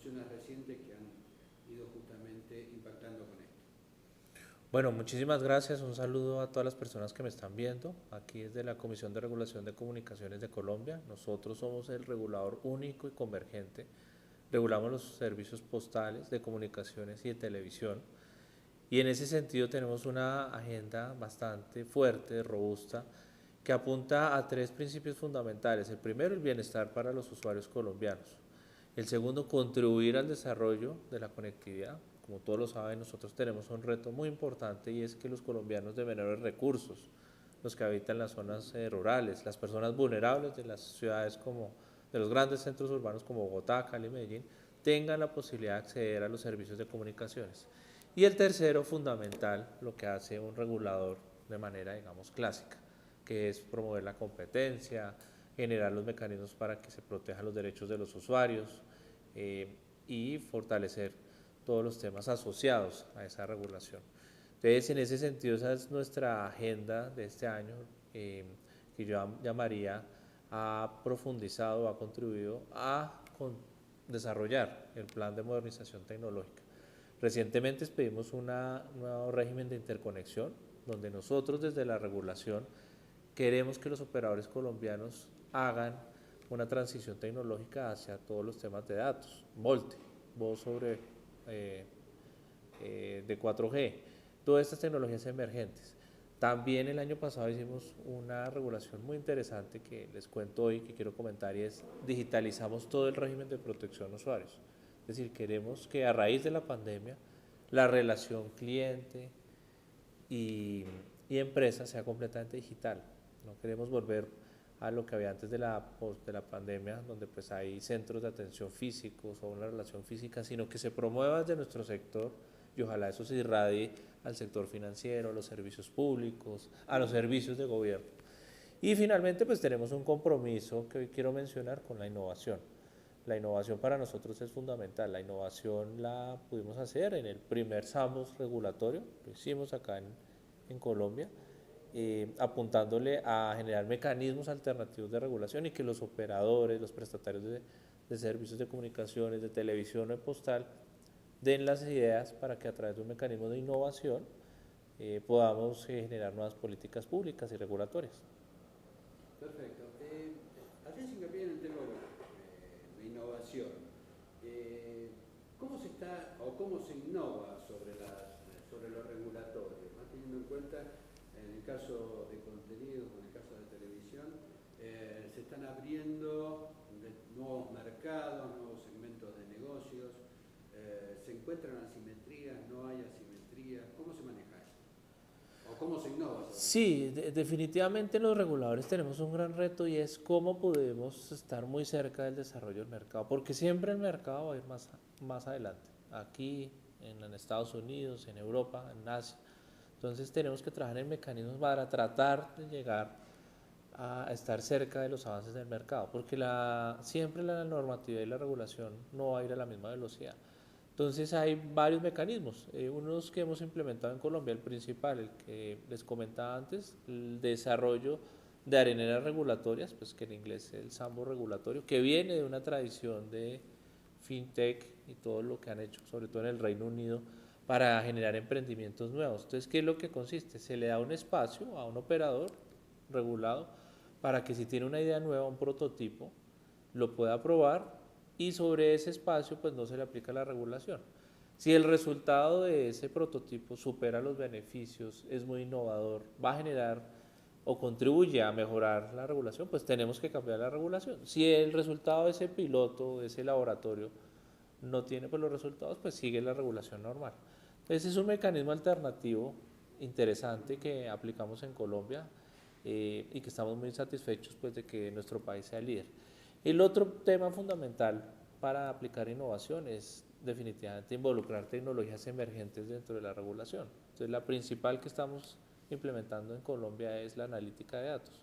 discusiones recientes que han ido justamente impactando con esto. Bueno, muchísimas gracias. Un saludo a todas las personas que me están viendo. Aquí desde la Comisión de Regulación de Comunicaciones de Colombia. Nosotros somos el regulador único y convergente. Regulamos los servicios postales, de comunicaciones y de televisión. Y en ese sentido tenemos una agenda bastante fuerte, robusta, que apunta a tres principios fundamentales. El primero, el bienestar para los usuarios colombianos. El segundo, contribuir al desarrollo de la conectividad. Como todos lo saben, nosotros tenemos un reto muy importante y es que los colombianos de menores recursos, los que habitan las zonas rurales, las personas vulnerables de las ciudades como de los grandes centros urbanos como Bogotá, Cali, Medellín, tengan la posibilidad de acceder a los servicios de comunicaciones. Y el tercero, fundamental, lo que hace un regulador de manera, digamos, clásica, que es promover la competencia, generar los mecanismos para que se protejan los derechos de los usuarios y fortalecer todos los temas asociados a esa regulación. Entonces, en ese sentido, esa es nuestra agenda de este año, que yo llamaría ha profundizado, ha contribuido a desarrollar el plan de modernización tecnológica. Recientemente expedimos un nuevo régimen de interconexión, donde nosotros desde la regulación queremos que los operadores colombianos hagan una transición tecnológica hacia todos los temas de datos, VoLTE, voz sobre eh, de 4G, todas estas tecnologías emergentes. También el año pasado hicimos una regulación muy interesante que les cuento hoy, que quiero comentar, y es digitalizamos todo el régimen de protección a usuarios. Es decir, queremos que a raíz de la pandemia la relación cliente y, y empresa sea completamente digital. No queremos volver a lo que había antes de la pandemia, donde pues hay centros de atención físicos o una relación física, sino que se promueva desde nuestro sector y ojalá eso se irradie al sector financiero, a los servicios públicos, a los servicios de gobierno. Y finalmente pues tenemos un compromiso que hoy quiero mencionar con la innovación. La innovación para nosotros es fundamental. La innovación la pudimos hacer en el primer SAMUS regulatorio, lo hicimos acá en Colombia, apuntándole a generar mecanismos alternativos de regulación y que los operadores, los prestatarios de servicios de comunicaciones, de televisión o postal, den las ideas para que a través de un mecanismo de innovación podamos generar nuevas políticas públicas y regulatorias. Perfecto. Hacés hincapié en el tema de innovación. ¿Cómo se está o cómo se innova sobre lo regulatorio? ¿No? Teniendo en cuenta, en el caso de contenidos, en el caso de televisión, se están abriendo nuevos mercados, nuevos segmentos de negocios, se encuentran asimetrías, no hay asimetrías. ¿Cómo se maneja eso? ¿O cómo se innova sobre eso? Sí, definitivamente los reguladores tenemos un gran reto y es cómo podemos estar muy cerca del desarrollo del mercado, porque siempre el mercado va a ir más adelante, aquí, en Estados Unidos, en Europa, en Asia. Entonces tenemos que trabajar en mecanismos para tratar de llegar a estar cerca de los avances del mercado, porque siempre la normatividad y la regulación no va a ir a la misma velocidad. Entonces hay varios mecanismos, unos que hemos implementado en Colombia, el principal, el que les comentaba antes, el desarrollo de areneras regulatorias, pues que en inglés es el sambo regulatorio, que viene de una tradición de fintech y todo lo que han hecho, sobre todo en el Reino Unido, para generar emprendimientos nuevos. Entonces, ¿qué es lo que consiste? Se le da un espacio a un operador regulado para que si tiene una idea nueva, un prototipo, lo pueda probar y sobre ese espacio pues no se le aplica la regulación. Si el resultado de ese prototipo supera los beneficios, es muy innovador, va a generar o contribuye a mejorar la regulación, pues tenemos que cambiar la regulación. Si el resultado de ese piloto, de ese laboratorio, no tiene pues los resultados, pues sigue la regulación normal. Ese es un mecanismo alternativo interesante que aplicamos en Colombia y que estamos muy satisfechos pues de que nuestro país sea líder. El otro tema fundamental para aplicar innovación es definitivamente involucrar tecnologías emergentes dentro de la regulación. Entonces la principal que estamos implementando en Colombia es la analítica de datos.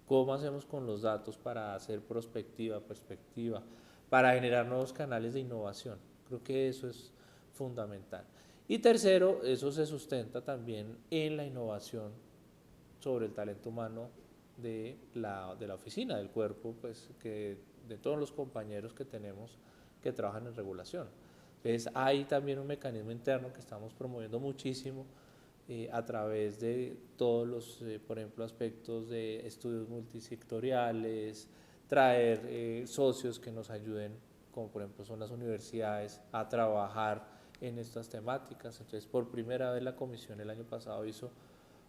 ¿Cómo hacemos con los datos para hacer prospectiva, perspectiva, para generar nuevos canales de innovación? Creo que eso es fundamental. Y tercero, eso se sustenta también en la innovación sobre el talento humano de la oficina, del cuerpo, pues que de todos los compañeros que tenemos que trabajan en regulación. Entonces hay también un mecanismo interno que estamos promoviendo muchísimo a través de todos los, por ejemplo, aspectos de estudios multisectoriales, traer socios que nos ayuden, como por ejemplo son las universidades, a trabajar en estas temáticas. Entonces, por primera vez la comisión el año pasado hizo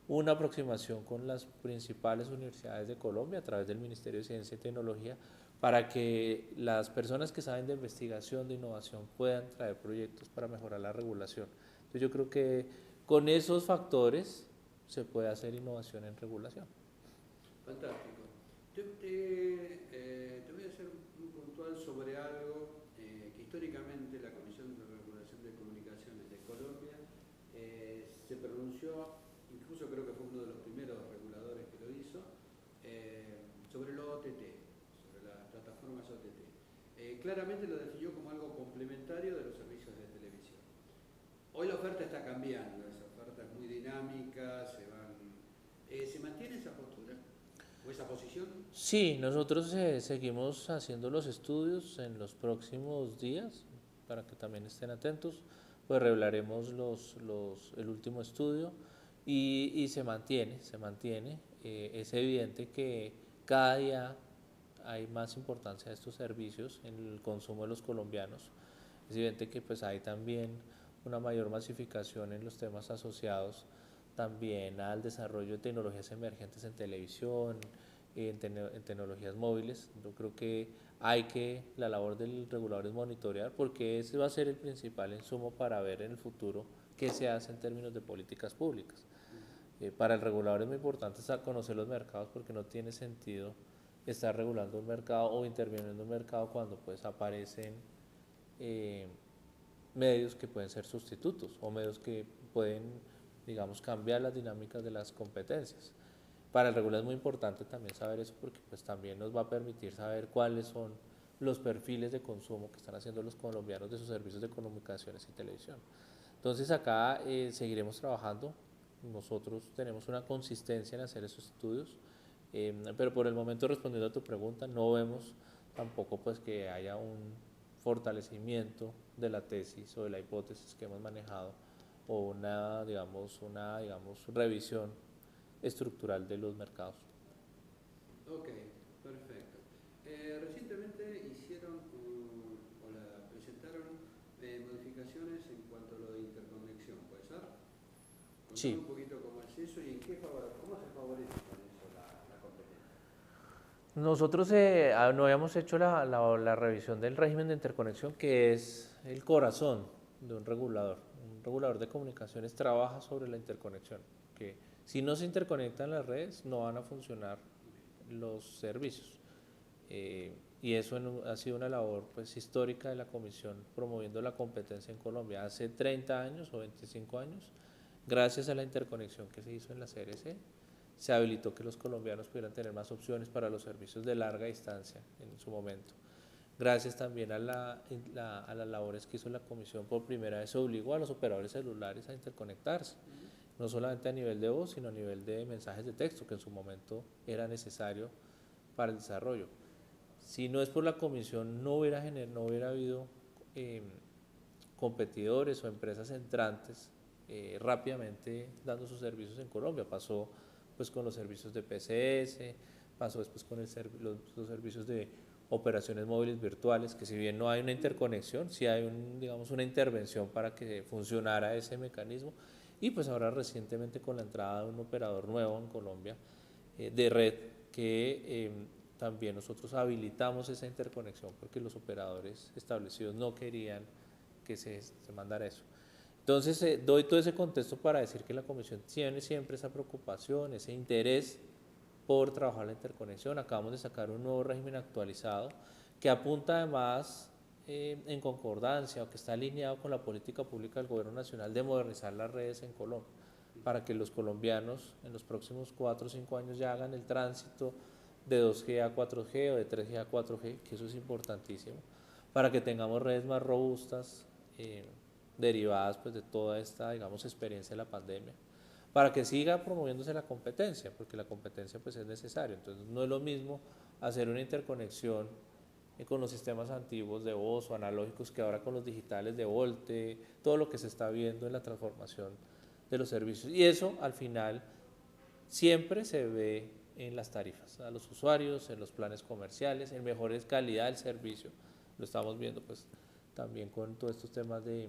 una aproximación con las principales universidades de Colombia a través del Ministerio de Ciencia y Tecnología para que las personas que saben de investigación, de innovación, puedan traer proyectos para mejorar la regulación. Entonces yo creo que con esos factores se puede hacer innovación en regulación. Fantástico. Te voy a hacer un puntual sobre algo que históricamente la Comisión de Regulación de Comunicaciones de Colombia se pronunció, incluso creo que fue uno de los primeros reguladores que lo hizo, sobre lo OTT, sobre las plataformas OTT. Claramente lo definió como algo complementario de los servicios de televisión. Hoy la oferta está cambiando, esa oferta es muy dinámica, ¿se mantiene esa postura o esa posición? Sí, nosotros seguimos haciendo los estudios en los próximos días, para que también estén atentos, pues revelaremos el último estudio y se mantiene. Es evidente que cada día hay más importancia de estos servicios en el consumo de los colombianos. Es evidente que pues hay también una mayor masificación en los temas asociados también al desarrollo de tecnologías emergentes en televisión, en tecnologías móviles. Yo creo que la labor del regulador es monitorear, porque ese va a ser el principal insumo para ver en el futuro qué se hace en términos de políticas públicas. Para el regulador es muy importante conocer los mercados, porque no tiene sentido estar regulando un mercado o interviniendo en un mercado cuando pues aparecen medios que pueden ser sustitutos o medios que pueden, digamos, cambiar las dinámicas de las competencias. Para el regulador es muy importante también saber eso, porque pues también nos va a permitir saber cuáles son los perfiles de consumo que están haciendo los colombianos de sus servicios de comunicaciones y televisión. Entonces acá seguiremos trabajando. Nosotros tenemos una consistencia en hacer esos estudios, pero por el momento, respondiendo a tu pregunta, no vemos tampoco pues que haya un fortalecimiento de la tesis o de la hipótesis que hemos manejado, o digamos, revisión estructural de los mercados. Ok, perfecto. Recientemente hicieron presentaron modificaciones en cuanto a lo de interconexión, ¿puede ser? Contame Sí. un poquito cómo es eso y cómo se favorece con eso la competencia. Nosotros no habíamos hecho la revisión del régimen de interconexión, que es el corazón de un regulador. Un regulador de comunicaciones trabaja sobre la interconexión, que si no se interconectan las redes no van a funcionar los servicios. Y eso ha sido una labor pues histórica de la Comisión, promoviendo la competencia en Colombia hace 30 años o 25 años. Gracias a la interconexión que se hizo en la CRC, se habilitó que los colombianos pudieran tener más opciones para los servicios de larga distancia en su momento. Gracias también a las labores que hizo la Comisión, por primera vez se obligó a los operadores celulares a interconectarse, no solamente a nivel de voz, sino a nivel de mensajes de texto, que en su momento era necesario para el desarrollo. Si no es por la Comisión, no hubiera habido competidores o empresas entrantes rápidamente dando sus servicios en Colombia. Pasó pues con los servicios de PCS, pasó después con los servicios de operaciones móviles virtuales, que si bien no hay una interconexión, sí hay digamos, una intervención para que funcionara ese mecanismo. Y pues ahora recientemente con la entrada de un operador nuevo en Colombia de red, que también nosotros habilitamos esa interconexión porque los operadores establecidos no querían que se mandara eso. Entonces, doy todo ese contexto para decir que la Comisión tiene siempre esa preocupación, ese interés por trabajar la interconexión. Acabamos de sacar un nuevo régimen actualizado que apunta además en concordancia, o que está alineado con la política pública del Gobierno Nacional de modernizar las redes en Colombia, para que los colombianos en los próximos 4 o 5 años ya hagan el tránsito de 2G a 4G o de 3G a 4G, que eso es importantísimo, para que tengamos redes más robustas, derivadas pues de toda esta, digamos, experiencia de la pandemia, para que siga promoviéndose la competencia, porque la competencia pues es necesaria. Entonces no es lo mismo hacer una interconexión con los sistemas antiguos de voz o analógicos que ahora con los digitales de Volte, todo lo que se está viendo en la transformación de los servicios. Y eso al final siempre se ve en las tarifas, a los usuarios, en los planes comerciales, en mejor calidad del servicio. Lo estamos viendo pues también con todos estos temas de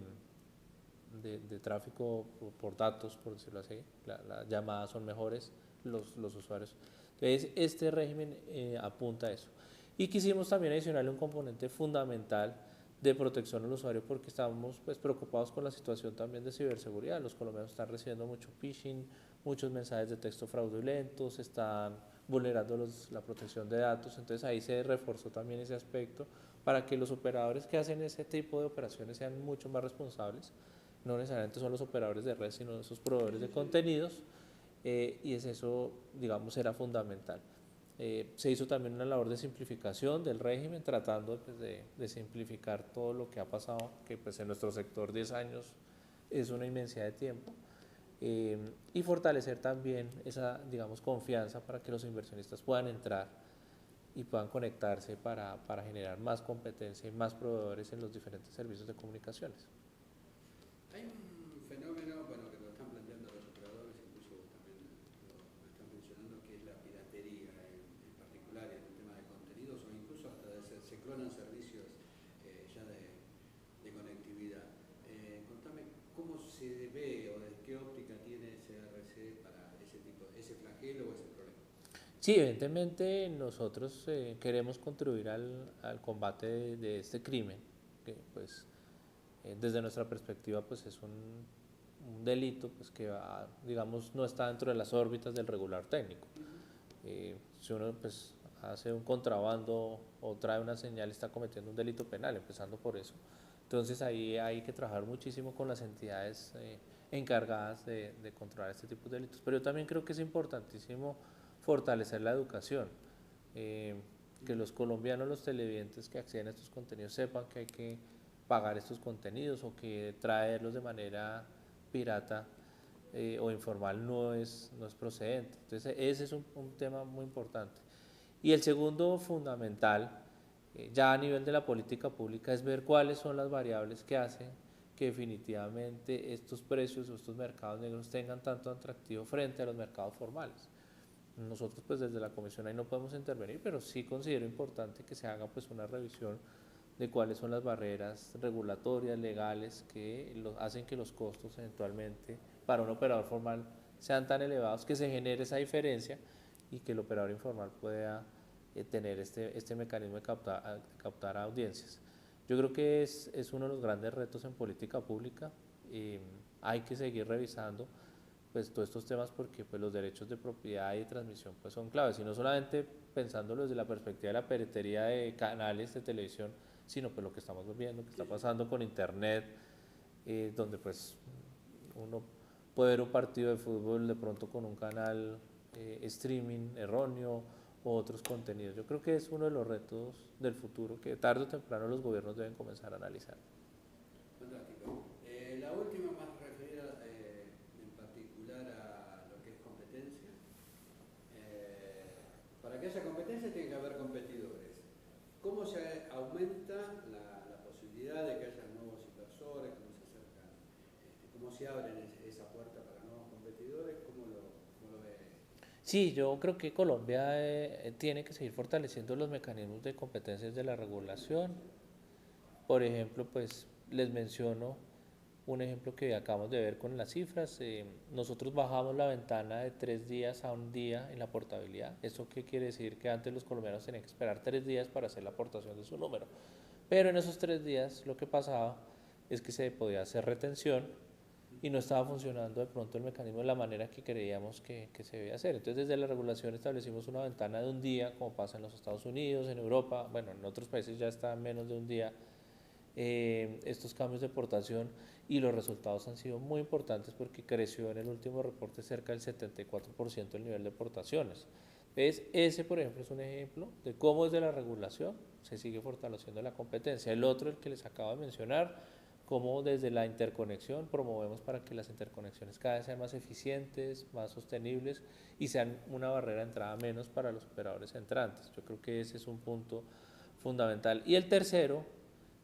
tráfico por datos, por decirlo así, las llamadas son mejores, los usuarios. Entonces, este régimen apunta a eso. Y quisimos también adicionarle un componente fundamental de protección al usuario porque estamos pues, preocupados con la situación también de ciberseguridad. Los colombianos están recibiendo mucho phishing, muchos mensajes de texto fraudulentos, están vulnerando la protección de datos, entonces ahí se reforzó también ese aspecto para que los operadores que hacen ese tipo de operaciones sean mucho más responsables. No necesariamente son los operadores de red, sino esos proveedores de contenidos, y eso, digamos, era fundamental. Se hizo también una labor de simplificación del régimen, tratando pues, de simplificar todo lo que ha pasado, que pues, en nuestro sector 10 años es una inmensidad de tiempo, y fortalecer también esa, digamos, confianza para que los inversionistas puedan entrar y puedan conectarse para generar más competencia y más proveedores en los diferentes servicios de comunicaciones. Hay un fenómeno, bueno, que lo están planteando los operadores, incluso vos también lo están mencionando, que es la piratería en particular en el tema de contenidos o incluso hasta se clonan servicios ya de conectividad. Contame cómo se ve o de qué óptica tiene SRC para ese tipo, ese flagelo o ese problema. Sí, evidentemente nosotros queremos contribuir al combate de este crimen, que pues desde nuestra perspectiva pues es un delito pues que va, digamos no está dentro de las órbitas del regular técnico. Si uno pues hace un contrabando o trae una señal está cometiendo un delito penal, empezando por eso. Entonces ahí hay que trabajar muchísimo con las entidades encargadas de controlar este tipo de delitos. Pero yo también creo que es importantísimo fortalecer la educación, que los colombianos, los televidentes que acceden a estos contenidos sepan que hay que pagar estos contenidos o que traerlos de manera pirata o informal no es procedente. Entonces ese es un tema muy importante. Y el segundo fundamental, ya a nivel de la política pública, es ver cuáles son las variables que hacen que definitivamente estos precios o estos mercados negros tengan tanto atractivo frente a los mercados formales. Nosotros pues desde la comisión ahí no podemos intervenir, pero sí considero importante que se haga pues una revisión de cuáles son las barreras regulatorias, legales, que hacen que los costos eventualmente para un operador formal sean tan elevados que se genere esa diferencia y que el operador informal pueda tener este mecanismo de captar audiencias. Yo creo que es uno de los grandes retos en política pública. Hay que seguir revisando pues todos estos temas porque pues los derechos de propiedad y de transmisión pues son claves y no solamente pensándolo desde la perspectiva de la piratería de canales de televisión, sino pues lo que estamos viendo que está pasando con internet, donde pues uno puede ver un partido de fútbol de pronto con un canal streaming erróneo o otros contenidos. Yo creo que es uno de los retos del futuro que tarde o temprano los gobiernos deben comenzar a analizar. Fantástico. La última más referida en particular a lo que es competencia. Para que haya competencia tiene que haber competidores. ¿Cómo se aumenta la posibilidad de que haya nuevos inversores? ¿Cómo se acercan? ¿Cómo se abren esa puerta para nuevos competidores? ¿Cómo lo ve? Sí, yo creo que Colombia tiene que seguir fortaleciendo los mecanismos de competencias de la regulación. Por ejemplo, pues les menciono un ejemplo que acabamos de ver con las cifras. Nosotros bajamos la ventana de 3 días a un día en la portabilidad. ¿Eso qué quiere decir? Que antes los colombianos tenían que esperar 3 días para hacer la aportación de su número. Pero en esos 3 días lo que pasaba es que se podía hacer retención y no estaba funcionando de pronto el mecanismo de la manera que creíamos que se debía hacer. Entonces desde la regulación establecimos una ventana de un día, como pasa en los Estados Unidos, en Europa, bueno, en otros países ya está menos de un día estos cambios de portación y los resultados han sido muy importantes porque creció en el último reporte cerca del 74% el nivel de portaciones. Entonces, ese, por ejemplo, es un ejemplo de cómo desde la regulación se sigue fortaleciendo la competencia. El otro, el que les acabo de mencionar, cómo desde la interconexión promovemos para que las interconexiones cada vez sean más eficientes, más sostenibles y sean una barrera de entrada menos para los operadores entrantes. Yo creo que ese es un punto fundamental. Y el tercero,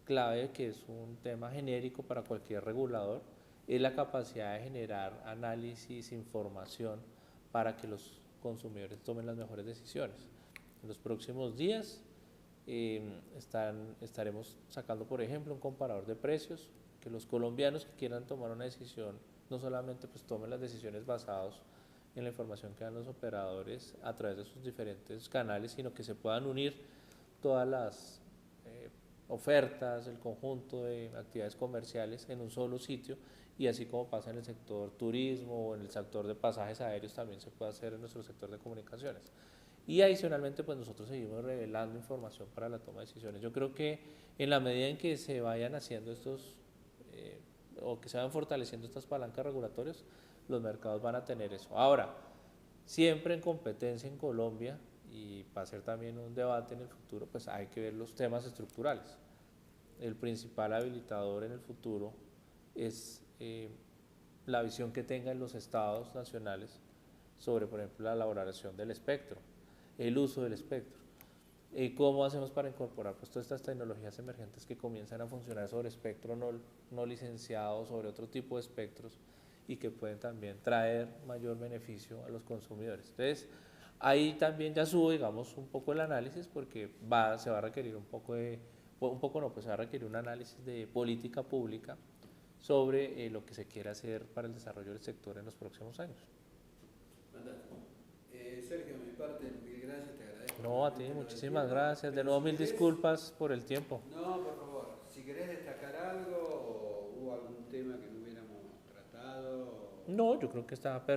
clave, que es un tema genérico para cualquier regulador, es la capacidad de generar análisis, información para que los consumidores tomen las mejores decisiones. En los próximos días estaremos sacando, por ejemplo, un comparador de precios, que los colombianos que quieran tomar una decisión no solamente pues tomen las decisiones basadas en la información que dan los operadores a través de sus diferentes canales, sino que se puedan unir todas las ofertas, el conjunto de actividades comerciales en un solo sitio, y así como pasa en el sector turismo o en el sector de pasajes aéreos, también se puede hacer en nuestro sector de comunicaciones. Y adicionalmente pues nosotros seguimos revelando información para la toma de decisiones. Yo creo que en la medida en que se vayan haciendo estos o que se vayan fortaleciendo estas palancas regulatorias, los mercados van a tener eso. Ahora, siempre en competencia en Colombia, y va a ser también un debate en el futuro, pues hay que ver los temas estructurales. El principal habilitador en el futuro es la visión que tengan los estados nacionales sobre, por ejemplo, la elaboración del espectro, el uso del espectro. ¿Cómo hacemos para incorporar pues, todas estas tecnologías emergentes que comienzan a funcionar sobre espectro no licenciado, sobre otro tipo de espectros, y que pueden también traer mayor beneficio a los consumidores? Entonces, ahí también ya subo, digamos, un poco el análisis, porque se va a requerir se va a requerir un análisis de política pública sobre lo que se quiere hacer para el desarrollo del sector en los próximos años. Fantástico. Sergio, de mi parte, mil gracias, te agradezco. No, a ti, muchísimas gracias. De nuevo, mil disculpas por el tiempo. No, por favor, si querés destacar algo o hubo algún tema que no hubiéramos tratado. No, yo creo que está perfecto.